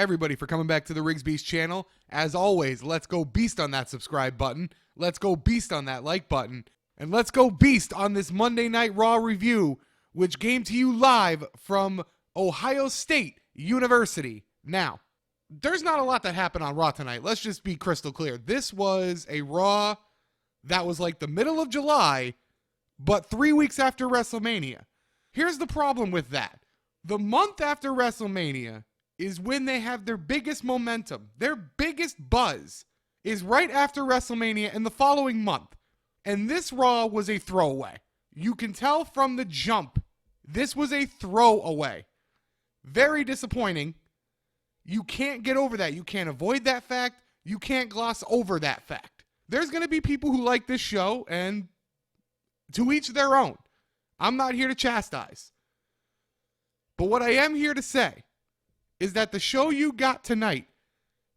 everybody for coming back to the Riggs Beast channel. As always, let's go beast on that subscribe button. Let's go beast on that like button. And let's go beast on this Monday Night Raw review, which came to you live from Ohio State University. Now, there's not a lot that happened on Raw tonight. Let's just be crystal clear. This was a Raw that was like the middle of July, but 3 weeks after WrestleMania. Here's the problem with that. The month after WrestleMania is when they have their biggest momentum. Their biggest buzz is right after WrestleMania and the following month. And this Raw was a throwaway. You can tell from the jump, this was a throwaway. Very disappointing. You can't get over that. You can't avoid that fact. You can't gloss over that fact. There's going to be people who like this show, and to each their own. I'm not here to chastise. But what I am here to say is that the show you got tonight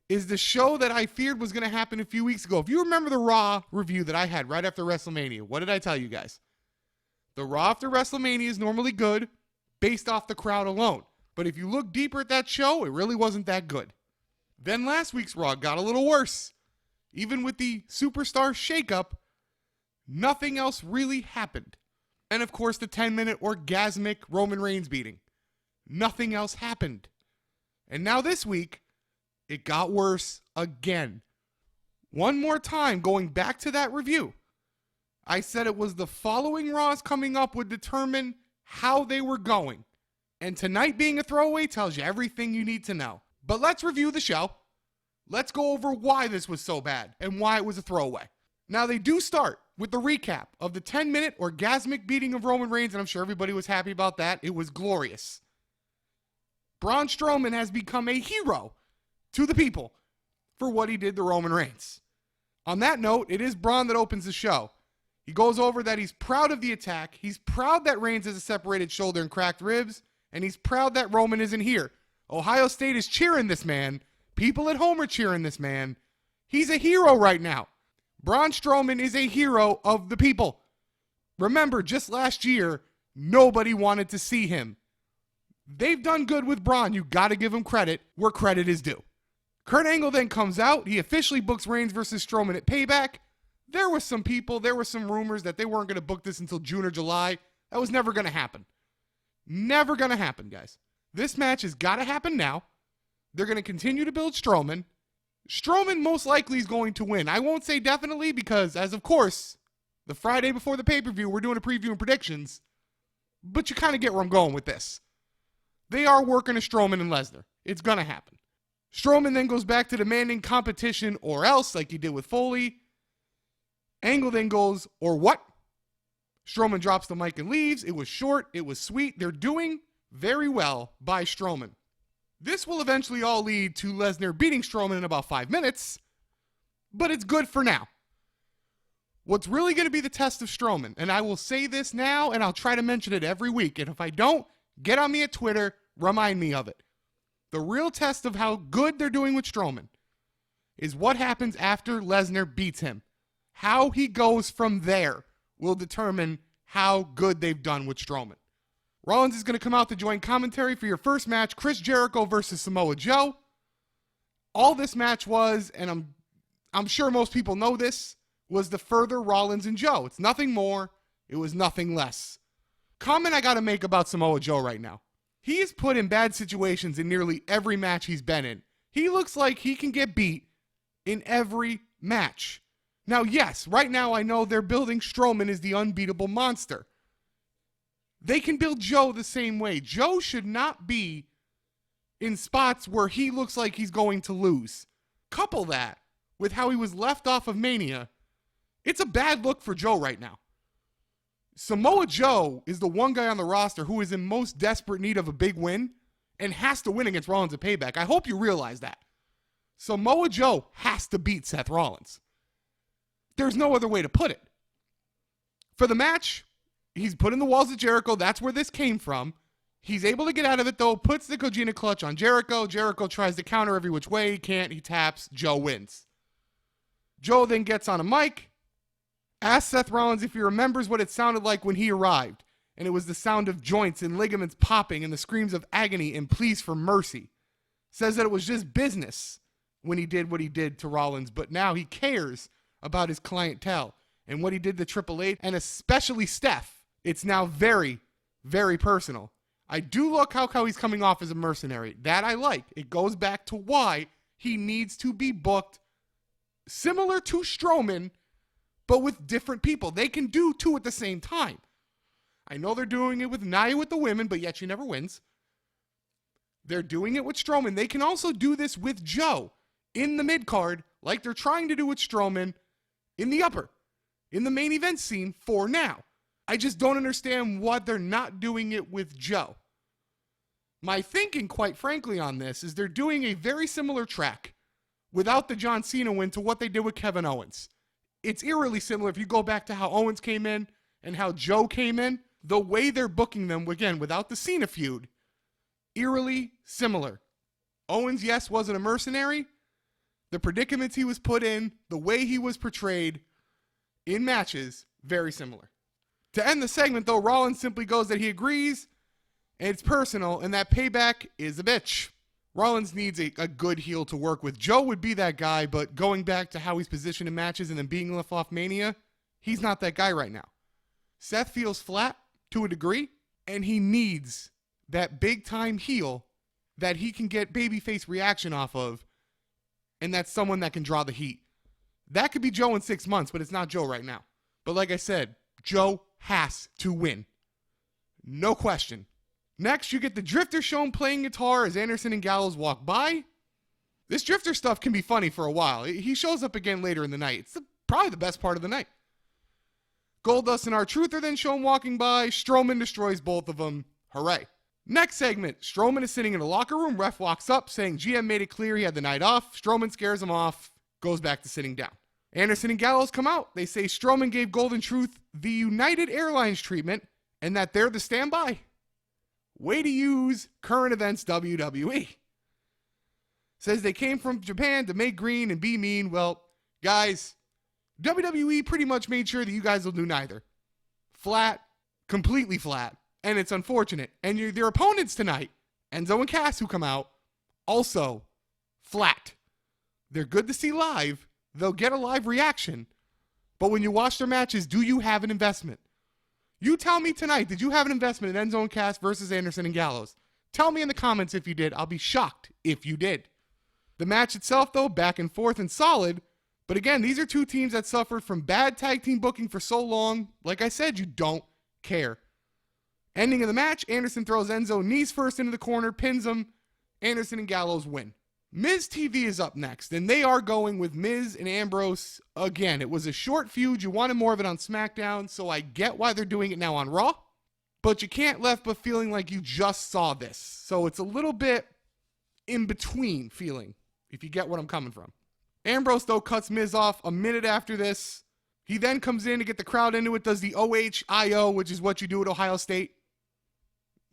is the show that I feared was going to happen a few weeks ago. If you remember the Raw review that I had right after WrestleMania, what did I tell you guys? The Raw after WrestleMania is normally good based off the crowd alone. But if you look deeper at that show, it really wasn't that good. Then last week's Raw got a little worse. Even with the superstar shakeup, nothing else really happened. And of course, the 10-minute orgasmic Roman Reigns beating. Nothing else happened. And now this week, it got worse again. One more time, going back to that review, I said it was the following Raws coming up would determine how they were going. And tonight being a throwaway tells you everything you need to know. But let's review the show. Let's go over why this was so bad and why it was a throwaway. Now, they do start with the recap of the 10-minute orgasmic beating of Roman Reigns, and I'm sure everybody was happy about that. It was glorious. Braun Strowman has become a hero to the people for what he did to Roman Reigns. On that note, it is Braun that opens the show. He goes over that he's proud of the attack. He's proud that Reigns has a separated shoulder and cracked ribs, and he's proud that Roman isn't here. Ohio State is cheering this man. People at home are cheering this man. He's a hero right now. Braun Strowman is a hero of the people. Remember, just last year, nobody wanted to see him. They've done good with Braun. You got to give him credit where credit is due. Kurt Angle then comes out. He officially books Reigns versus Strowman at Payback. There were some rumors that they weren't going to book this until June or July. That was never going to happen. Never going to happen, guys. This match has got to happen now. They're going to continue to build Strowman. Strowman most likely is going to win. I won't say definitely because, as of course, the Friday before the pay-per-view, we're doing a preview and predictions. But you kind of get where I'm going with this. They are working a Strowman and Lesnar. It's going to happen. Strowman then goes back to demanding competition or else, like he did with Foley. Angle then goes, or what? Strowman drops the mic and leaves. It was short. It was sweet. They're doing very well by Strowman. This will eventually all lead to Lesnar beating Strowman in about 5 minutes, but it's good for now. What's really going to be the test of Strowman, and I will say this now, and I'll try to mention it every week, and if I don't, get on me at Twitter, remind me of it. The real test of how good they're doing with Strowman is what happens after Lesnar beats him. How he goes from there will determine how good they've done with Strowman. Rollins is going to come out to join commentary for your first match, Chris Jericho versus Samoa Joe. All this match was, and I'm sure most people know this, was to further Rollins and Joe. It's nothing more. It was nothing less. Comment I got to make about Samoa Joe right now. He is put in bad situations in nearly every match he's been in. He looks like he can get beat in every match. Now, yes, right now I know they're building Strowman as the unbeatable monster. They can build Joe the same way. Joe should not be in spots where he looks like he's going to lose. Couple that with how he was left off of Mania. It's a bad look for Joe right now. Samoa Joe is the one guy on the roster who is in most desperate need of a big win and has to win against Rollins at Payback. I hope you realize that. Samoa Joe has to beat Seth Rollins. There's no other way to put it. For the match, he's put in the walls of Jericho. That's where this came from. He's able to get out of it, though. Puts the Kojina clutch on Jericho. Jericho tries to counter every which way. He can't. He taps. Joe wins. Joe then gets on a mic. Asks Seth Rollins if he remembers what it sounded like when he arrived. And it was the sound of joints and ligaments popping and the screams of agony and pleas for mercy. says that it was just business when he did what he did to Rollins, but now he cares about his clientele and what he did to Triple H, and especially Steph. It's now very, very personal. I do like how he's coming off as a mercenary. That I like. It goes back to why he needs to be booked similar to Strowman, but with different people. They can do two at the same time. I know they're doing it with Nia with the women, but yet she never wins. They're doing it with Strowman. They can also do this with Joe in the mid-card, like they're trying to do with Strowman in the upper, in the main event scene for now. I just don't understand why they're not doing it with Joe. My thinking, quite frankly, on this is they're doing a very similar track without the John Cena win to what they did with Kevin Owens. It's eerily similar if you go back to how Owens came in and how Joe came in. The way they're booking them, again, without the Cena feud, eerily similar. Owens, yes, wasn't a mercenary. The predicaments he was put in, the way he was portrayed in matches, very similar. To end the segment, though, Rollins simply goes that he agrees, and it's personal, and that Payback is a bitch. Rollins needs a good heel to work with. Joe would be that guy, but going back to how he's positioned in matches and then being left off Mania, he's not that guy right now. Seth feels flat to a degree, and he needs that big-time heel that he can get babyface reaction off of, and that's someone that can draw the heat. That could be Joe in 6 months, but it's not Joe right now. But like I said, Joe has to win. No question. Next, you get the Drifter shown playing guitar as Anderson and Gallows walk by. This Drifter stuff can be funny for a while. He shows up again later in the night. It's probably the best part of the night. Goldust and R-Truth are then shown walking by. Strowman destroys both of them. Hooray. Next segment, Strowman is sitting in the locker room. Ref walks up saying GM made it clear he had the night off. Strowman scares him off, goes back to sitting down. Anderson and Gallows come out. They say Strowman gave Golden Truth the United Airlines treatment and that they're the standby. Way to use current events WWE. Says they came from Japan to make green and be mean. Well, guys, WWE pretty much made sure that you guys will do neither. Flat, completely flat. And it's unfortunate. And their opponents tonight, Enzo and Cass, who come out, also flat. They're good to see live. They'll get a live reaction. But when you watch their matches, do you have an investment? You tell me tonight, did you have an investment in Enzo and Cass versus Anderson and Gallows? Tell me in the comments if you did. I'll be shocked if you did. The match itself, though, back and forth and solid. But again, these are two teams that suffered from bad tag team booking for so long. Like I said, you don't care. Ending of the match, Anderson throws Enzo knees first into the corner, pins him. Anderson and Gallows win. Miz TV is up next, and they are going with Miz and Ambrose again. It was a short feud. You wanted more of it on SmackDown, so I get why they're doing it now on Raw. But you can't left but feeling like you just saw this. So it's a little bit in between feeling, if you get what I'm coming from. Ambrose, though, cuts Miz off a minute after this. He then comes in to get the crowd into it, does the OHIO, which is what you do at Ohio State.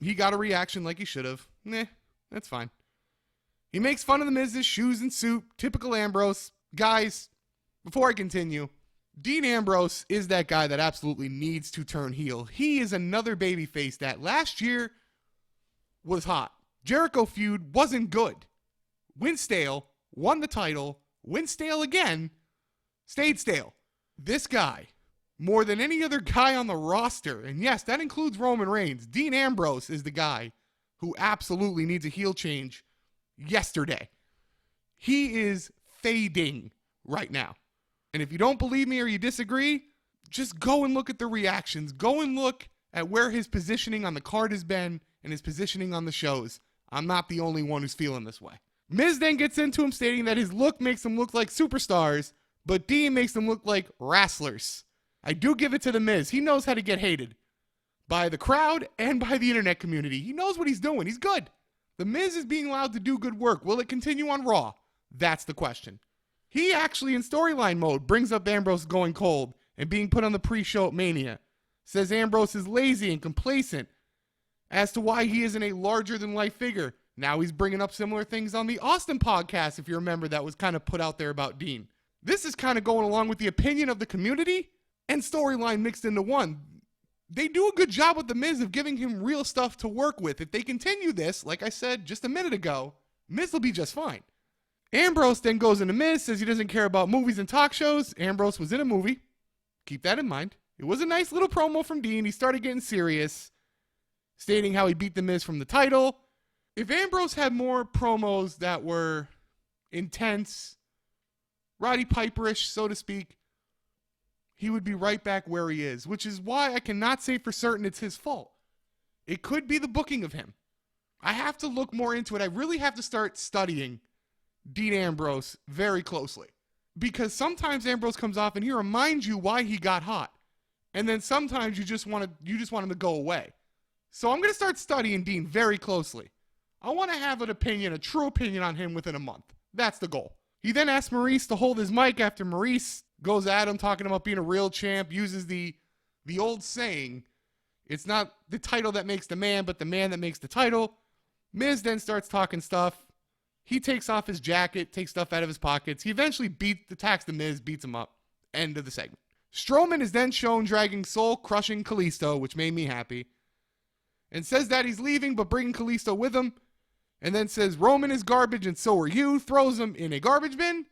He got a reaction like he should have. That's fine. He makes fun of the Miz's shoes and suit. Typical Ambrose. Guys, before I continue, Dean Ambrose is that guy that absolutely needs to turn heel. He is another babyface that last year was hot. Jericho feud wasn't good. Went stale, won the title, went stale again, stayed stale. This guy, more than any other guy on the roster, and yes, that includes Roman Reigns, Dean Ambrose is the guy who absolutely needs a heel change yesterday. He is fading right now. And if you don't believe me or you disagree, just go and look at the reactions. Go and look at where his positioning on the card has been and his positioning on the shows. I'm not the only one who's feeling this way. Miz then gets into him stating that his look makes them look like superstars, but Dean makes them look like wrestlers. I do give it to the Miz. He knows how to get hated by the crowd and by the internet community. He knows what he's doing. He's good. The Miz is being allowed to do good work. Will it continue on Raw? That's the question. He actually, in storyline mode, brings up Ambrose going cold and being put on the pre-show at Mania. Says Ambrose is lazy and complacent as to why he isn't a larger-than-life figure. Now he's bringing up similar things on the Austin podcast, if you remember, that was kind of put out there about Dean. This is kind of going along with the opinion of the community and storyline mixed into one. They do a good job with The Miz of giving him real stuff to work with. If they continue this, like I said just a minute ago, Miz will be just fine. Ambrose then goes into Miz, says he doesn't care about movies and talk shows. Ambrose was in a movie. Keep that in mind. It was a nice little promo from Dean. He started getting serious, stating how he beat the Miz from the title. If Ambrose had more promos that were intense, Roddy Piper-ish, so to speak, he would be right back where he is, which is why I cannot say for certain it's his fault. It could be the booking of him. I have to look more into it. I really have to start studying Dean Ambrose very closely, because sometimes Ambrose comes off and he reminds you why he got hot, and then sometimes you just want him to go away. So I'm going to start studying Dean very closely. I want to have a true opinion on him within a month. That's the goal. He then asks Maurice to hold his mic after Maurice goes at him, talking about being a real champ, uses the old saying, it's not the title that makes the man, but the man that makes the title. Miz then starts talking stuff. He takes off his jacket, takes stuff out of his pockets. He eventually attacks the Miz, beats him up. End of the segment. Strowman is then shown dragging soul-crushing Kalisto, which made me happy, and says that he's leaving but bringing Kalisto with him, and then says Roman is garbage and so are you, throws him in a garbage bin.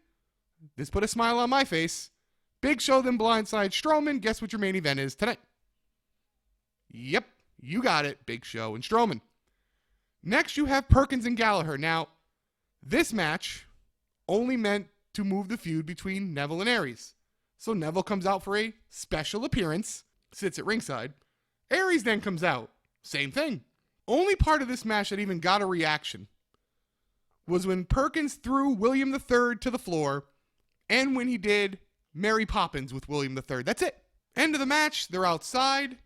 This put a smile on my face. Big Show then blindsides Strowman. Guess what your main event is tonight? Yep, you got it, Big Show and Strowman. Next, you have Perkins and Gallagher. Now, this match only meant to move the feud between Neville and Aries. So Neville comes out for a special appearance, sits at ringside. Aries then comes out. Same thing. Only part of this match that even got a reaction was when Perkins threw William III to the floor, and when he did Mary Poppins with William III. That's it. End of the match. They're outside.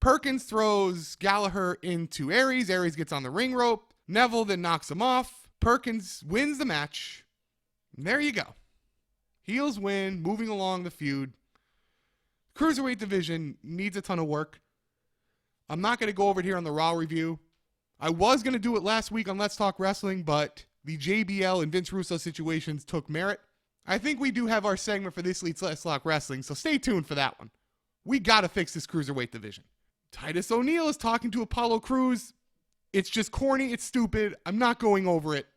Perkins throws Gallagher into Aries. Aries gets on the ring rope. Neville then knocks him off. Perkins wins the match. And there you go. Heels win, moving along the feud. Cruiserweight division needs a ton of work. I'm not going to go over it here on the Raw review. I was going to do it last week on Let's Talk Wrestling, but the JBL and Vince Russo situations took merit. I think we do have our segment for this week's Let's Talk Wrestling, so stay tuned for that one. We got to fix this Cruiserweight division. Titus O'Neil is talking to Apollo Crews. It's just corny. It's stupid. I'm not going over it.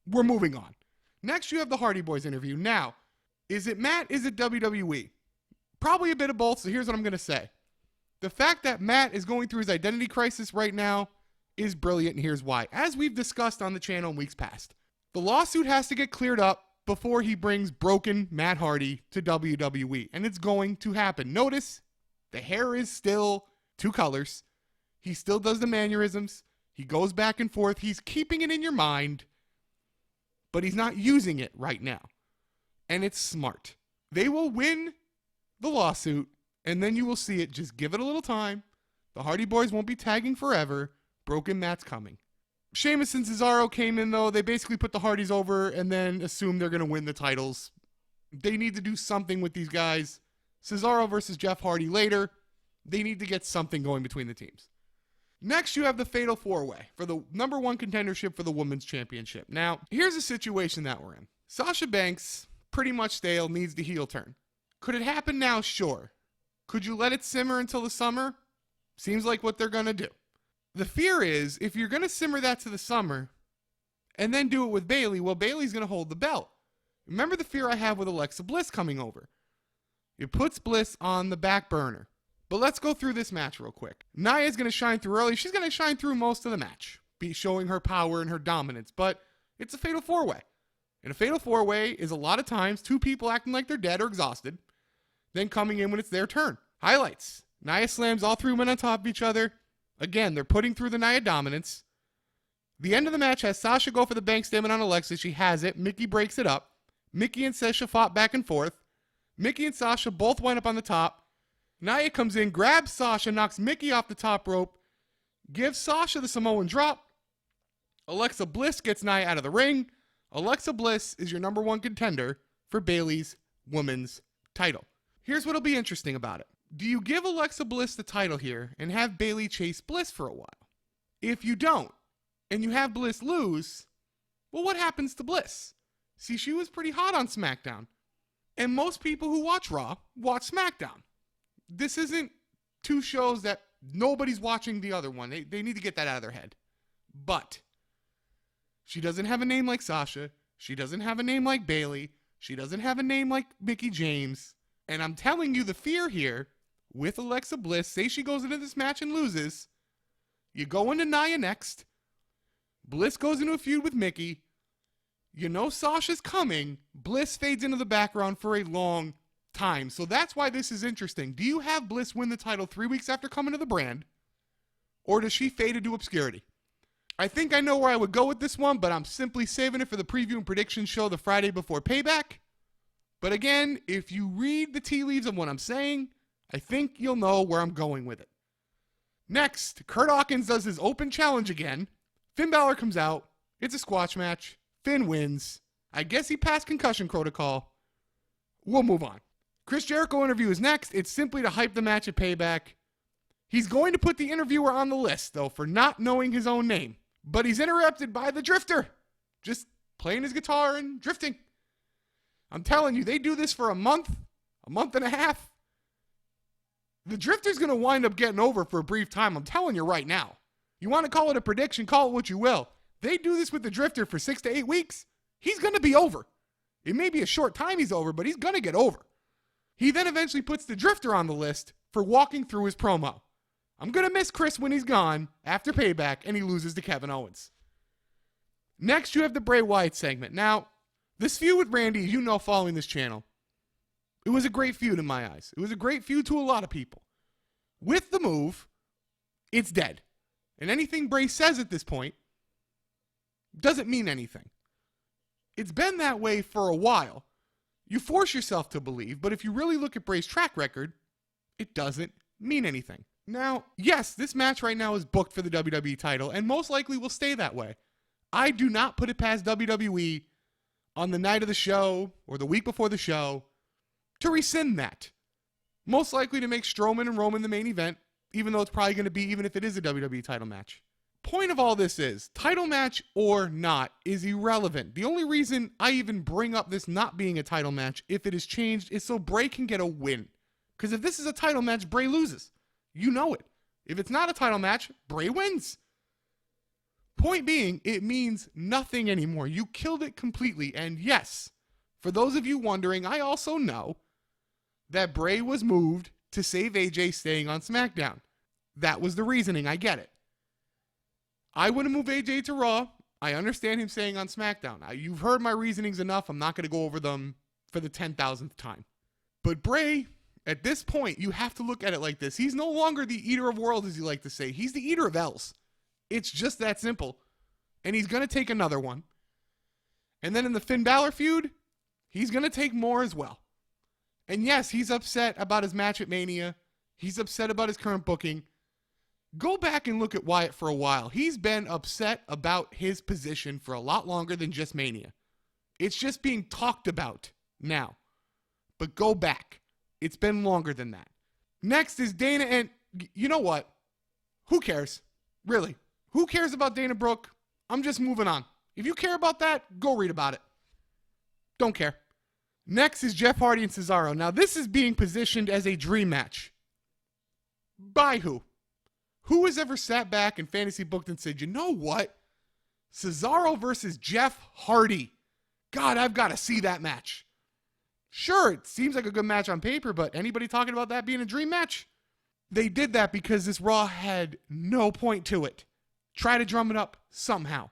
We're moving on. Next, you have the Hardy Boys interview. Now, is it Matt? Is it WWE? Probably a bit of both, so here's what I'm going to say. The fact that Matt is going through his identity crisis right now is brilliant, and here's why. As we've discussed on the channel in weeks past, the lawsuit has to get cleared up before he brings broken Matt Hardy to WWE, and it's going to happen. Notice, the hair is still 2 colors. He still does the mannerisms. He goes back and forth. He's keeping it in your mind, but he's not using it right now. And it's smart. They will win the lawsuit, and then you will see it. Just give it a little time. The Hardy Boys won't be tagging forever. Broken Matt's coming. Sheamus and Cesaro came in, though. They basically put the Hardys over and then assume they're going to win the titles. They need to do something with these guys. Cesaro versus Jeff Hardy later. They need to get something going between the teams. Next, you have the Fatal 4-Way for the number 1 contendership for the Women's Championship. Now, here's a situation that we're in. Sasha Banks, pretty much stale, needs the heel turn. Could it happen now? Sure. Could you let it simmer until the summer? Seems like what they're going to do. The fear is, if you're going to simmer that to the summer and then do it with Bayley, well, Bayley's going to hold the belt. Remember the fear I have with Alexa Bliss coming over. It puts Bliss on the back burner. But let's go through this match real quick. Nia's going to shine through early. She's going to shine through most of the match, be showing her power and her dominance. But it's a Fatal 4-Way. And a Fatal 4-Way is a lot of times 2 people acting like they're dead or exhausted, then coming in when it's their turn. Highlights. Nia slams all 3 women on top of each other. Again, they're putting through the Nia dominance. The end of the match has Sasha go for the bank statement on Alexa. She has it. Mickey breaks it up. Mickey and Sasha fought back and forth. Mickey and Sasha both wind up on the top. Nia comes in, grabs Sasha, knocks Mickey off the top rope, gives Sasha the Samoan drop. Alexa Bliss gets Nia out of the ring. Alexa Bliss is your number 1 contender for Bayley's women's title. Here's what'll be interesting about it. Do you give Alexa Bliss the title here and have Bayley chase Bliss for a while? If you don't, and you have Bliss lose, well, what happens to Bliss? See, she was pretty hot on SmackDown. And most people who watch Raw watch SmackDown. This isn't 2 shows that nobody's watching the other one. They need to get that out of their head. But She doesn't have a name like Sasha. She doesn't have a name like Bayley. She doesn't have a name like Mickie James. And I'm telling you the fear here with Alexa Bliss, say she goes into this match and loses, you go into Nia next, Bliss goes into a feud with Mickie, you know Sasha's coming, Bliss fades into the background for a long time. So that's why this is interesting. Do you have Bliss win the title 3 weeks after coming to the brand? Or does she fade into obscurity? I think I know where I would go with this one, but I'm simply saving it for the preview and prediction show the Friday before Payback. But again, if you read the tea leaves of what I'm saying, I think you'll know where I'm going with it. Next, Kurt Hawkins does his open challenge again. Finn Balor comes out. It's a squash match. Finn wins. I guess he passed concussion protocol. We'll move on. Chris Jericho interview is next. It's simply to hype the match at Payback. He's going to put the interviewer on the list, though, for not knowing his own name. But he's interrupted by the Drifter. Just playing his guitar and drifting. I'm telling you, they do this for a month and a half. The Drifter's going to wind up getting over for a brief time. I'm telling you right now. You want to call it a prediction, call it what you will. They do this with the Drifter for 6 to 8 weeks. He's going to be over. It may be a short time he's over, but he's going to get over. He then eventually puts the Drifter on the list for walking through his promo. I'm going to miss Chris when he's gone after Payback, and he loses to Kevin Owens. Next, you have the Bray Wyatt segment. Now, this feud with Randy, as you know, following this channel, it was a great feud in my eyes. It was a great feud to a lot of people. With the move, it's dead. And anything Bray says at this point doesn't mean anything. It's been that way for a while. You force yourself to believe, but if you really look at Bray's track record, it doesn't mean anything. Now, yes, this match right now is booked for the WWE title, and most likely will stay that way. I do not put it past WWE on the night of the show or the week before the show to rescind that. Most likely to make Strowman and Roman the main event, even though it's probably going to be, even if it is a WWE title match. Point of all this is, title match or not is irrelevant. The only reason I even bring up this not being a title match, if it is changed, is so Bray can get a win. Because if this is a title match, Bray loses. You know it. If it's not a title match, Bray wins. Point being, it means nothing anymore. You killed it completely. And yes, for those of you wondering, I also know that Bray was moved to save AJ staying on SmackDown. That was the reasoning. I get it. I would have moved AJ to Raw. I understand him staying on SmackDown. You've heard my reasonings enough. I'm not going to go over them for the 10,000th time. But Bray, at this point, you have to look at it like this. He's no longer the eater of worlds, as you like to say. He's the eater of L's. It's just that simple. And he's going to take another one. And then in the Finn Balor feud, he's going to take more as well. And yes, he's upset about his match at Mania. He's upset about his current booking. Go back and look at Wyatt for a while. He's been upset about his position for a lot longer than just Mania. It's just being talked about now. But go back. It's been longer than that. Next is Dana, and you know what? Who cares? Really? Who cares about Dana Brooke? I'm just moving on. If you care about that, go read about it. Don't care. Next is Jeff Hardy and Cesaro. Now, this is being positioned as a dream match. By who? Who has ever sat back and fantasy booked and said, you know what? Cesaro versus Jeff Hardy. God, I've got to see that match. Sure, it seems like a good match on paper, but anybody talking about that being a dream match? They did that because this Raw had no point to it. Try to drum it up somehow.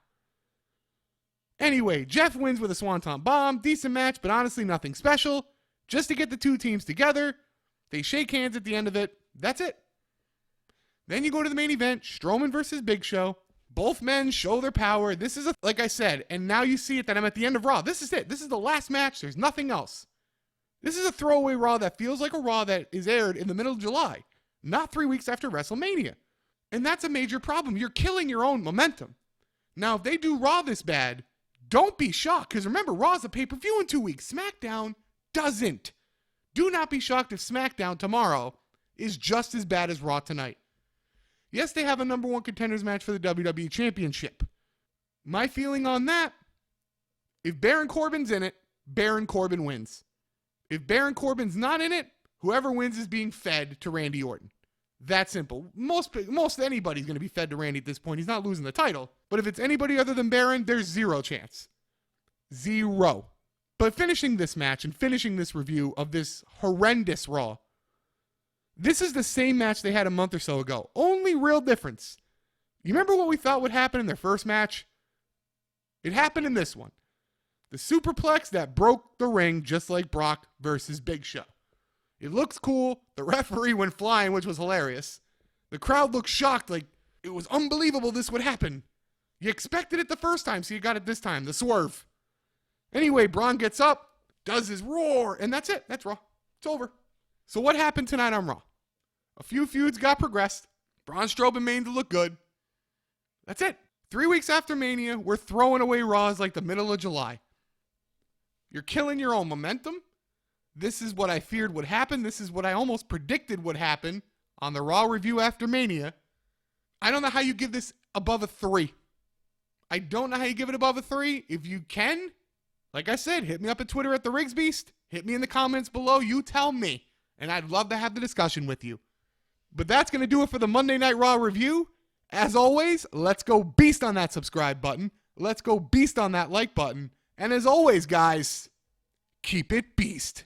Anyway, Jeff wins with a Swanton Bomb. Decent match, but honestly nothing special. Just to get the two teams together. They shake hands at the end of it. That's it. Then you go to the main event, Strowman versus Big Show. Both men show their power. This is, like I said, and now you see it that I'm at the end of Raw. This is it. This is the last match. There's nothing else. This is a throwaway Raw that feels like a Raw that is aired in the middle of July, not 3 weeks after WrestleMania. And that's a major problem. You're killing your own momentum. Now, if they do Raw this bad, don't be shocked, because remember, Raw is a pay-per-view in 2 weeks. SmackDown doesn't. Do not be shocked if SmackDown tomorrow is just as bad as Raw tonight. Yes, they have a number one contenders match for the WWE Championship. My feeling on that, if Baron Corbin's in it, Baron Corbin wins. If Baron Corbin's not in it, whoever wins is being fed to Randy Orton. That simple. Most anybody's going to be fed to Randy at this point. He's not losing the title. But if it's anybody other than Baron, there's zero chance. Zero. But finishing this match and finishing this review of this horrendous Raw, this is the same match they had a month or so ago. Only real difference. You remember what we thought would happen in their first match? It happened in this one. The superplex that broke the ring just like Brock versus Big Show. It looks cool. The referee went flying, which was hilarious. The crowd looked shocked, like it was unbelievable this would happen. You expected it the first time, so you got it this time. The swerve. Anyway, Braun gets up, does his roar, and that's it. That's Raw. It's over. So what happened tonight on Raw? A few feuds got progressed. Braun Strowman made to look good. That's it. 3 weeks after Mania, we're throwing away Raws like the middle of July. You're killing your own momentum. This is what I feared would happen. This is what I almost predicted would happen on the Raw review after Mania. I don't know how you give this above a 3. I don't know how you give it above a 3. If you can, like I said, hit me up at Twitter at The Riggs Beast. Hit me in the comments below. You tell me. And I'd love to have the discussion with you. But that's going to do it for the Monday Night Raw review. As always, let's go beast on that subscribe button. Let's go beast on that like button. And as always, guys, keep it beast.